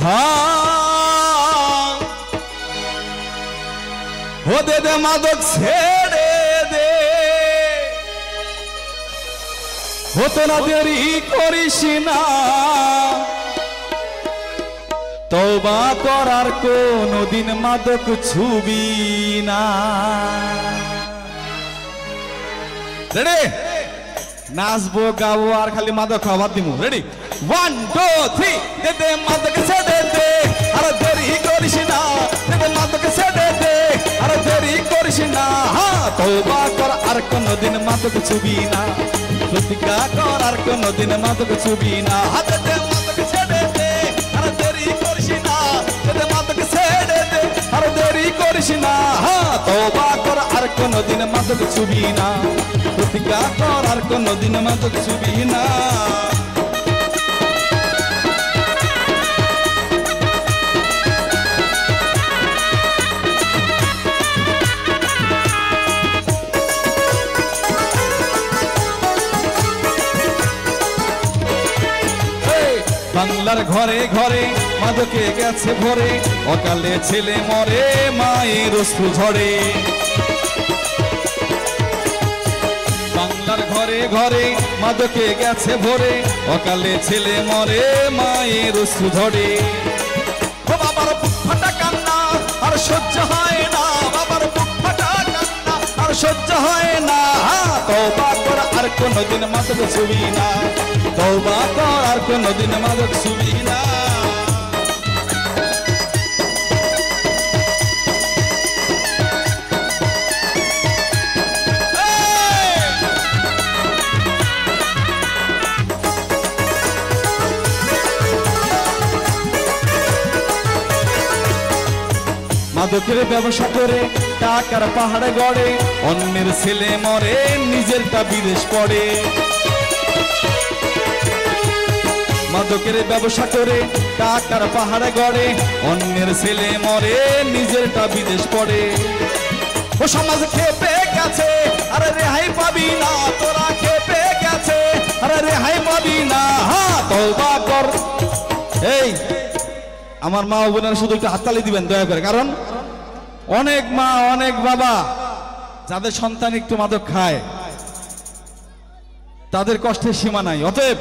हाँ हो दे दे मादक ছেড়ে দে হতো না দেরি করিস না তওবা করার কোনদিন মাদক ছুবি না রেডি নাচবো গাবো আর খালি মাদক খাবার দিমু রেডি 1 2 3 দে দে মাদক ছেড়ে দে আর দেরি করিস না দে দে মাদক ছেড়ে দে আর দেরি করিস না হ্যাঁ তওবা কর আর কোনদিন মাদক ছুবি না প্রতিজ্ঞা কর আর কোনদিন মাদক ছুবি না হাতে দে মাদক ছেড়ে দে আর দেরি করিস না দে দে মাদক ছেড়ে দে আর দেরি করিস না হ্যাঁ তওবা কর আর কোনদিন মাদক ছুবি না প্রতিজ্ঞা কর আর কোনদিন মাদক ছুবি না বাংলার ঘরে ঘরে মাদকে গেছে ভরে অকালে ছেলে মরে মায়ের অশ্রু ঝরে বাংলার ঘরে ঘরে মাদকে গেছে ভরে অকালে ছেলে মরে মায়ের অশ্রু ঝরে ও বাবার বুক ফাটা কান্না আর সহ্য হয় না বাবার বুক ফাটা কান্না আর সহ্য হয় না তওবা কর আর কোনদিন মাদক ছুবি না তওবা কর আর কোনদিন মাদক ছুবি না মাদকের ব্যবসা করে টাকার পাহাড়ে গড়ে অন্যের ছেলে মরে নিজেরটা বিদেশ পড়ে মাদকের ব্যবসা করে টাকার পাহাড়ে গড়ে অন্যের ছেলে মরে নিজেরটা বিদেশ পড়ে ও সমাজ খেপে গেছে আরে রেহাই পাবি না তোরা খেপে গেছে আরে রেহাই পাবি না হ্যাঁ তওবা কর এই আমার মা ও বোনেরা শুধু একটু হাততালি দিবেন দয়া করে কারণ অনেক মা অনেক বাবা যাদের সন্তান একটু মাদক খায় তাদের কষ্টের সীমা নাই অতএব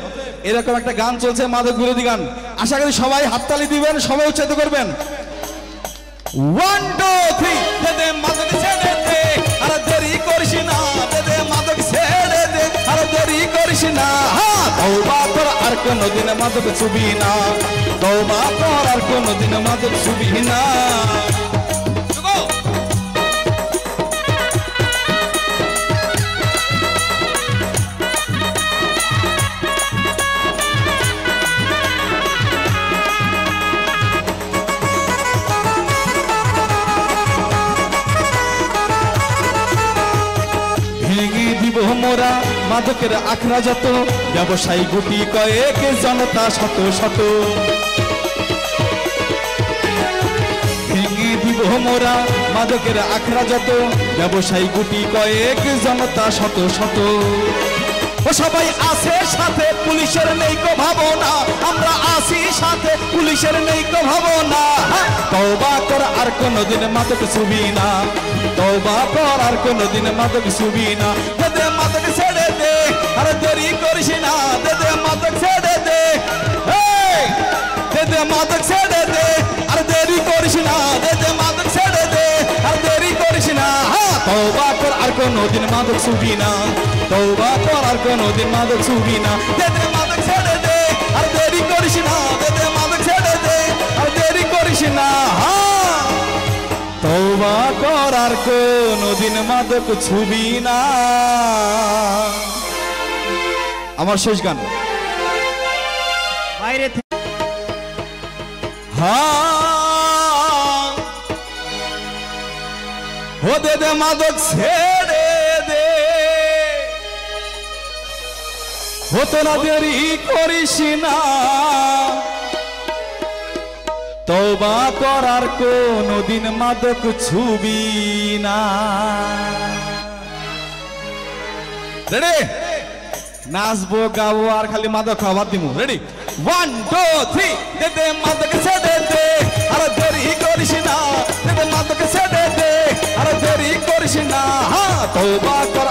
এরকম একটা গান চলছে মাদক বিরোধী গান আশা করি সবাই হাততালি দিবেন সবাই উচ্চারিত করবেন 1 2 3 দে দে মাদক ছেড়ে দে আর দেরি করিস না দে দে মাদক ছেড়ে দে আর দেরি করিস না তওবা কর আর কোনদিন মাদক ছুবি না তওবা কর আর কোনদিন মাদক ছুবি না মোরা মাদকের আখড়া যত ব্যবসায়ী গুটি কয়েক জনতা শত শত ভেঙে দিব মোরা মাদকের আখড়া যত ব্যবসায়ী গুটি কয়েক জনতা শত শত ও সবাই আছে সাথে পুলিশের নেই কো ভাবনা আমরা আসি সাথে পুলিশের নেই কো ভাবনা তওবা কর আর কোনদিন মাদক ছুবি না তওবা কর আর কোনদিন মাদক ছুবি না দে দে মাদক ছেড়ে দে আর দেরি করিস না দে দে মাদক ছেড়ে দে এই দে দে মাদক ছেড়ে দে আর দেরি করিস না দে দে মাদক ছেড়ে দে আর দেরি করিস না তওবা কর আর কোনদিন মাদক ছুবি না তওবা কর আর কোনদিন মাদক ছুবি না দে দে মাদক ছেড়ে দে আর দেরি করিস না দে দে মাদক ছেড়ে দে আর দেরি করিস না তওবা কর আর কোনদিন মাদক ছুবি না আমার শেষ গান বাইরে হ্যাঁ हो दे दे मादक ছেড়ে দে হতো না দেরি করিস না তওবা করার কোনদিন মাদক ছুবি না রেডি নাচবো গাবো আর খালি মাদক খাবার দিমু রেডি 1 2 3 দে দে মাদক ছেড়ে দেরি করিস না, তওবা কর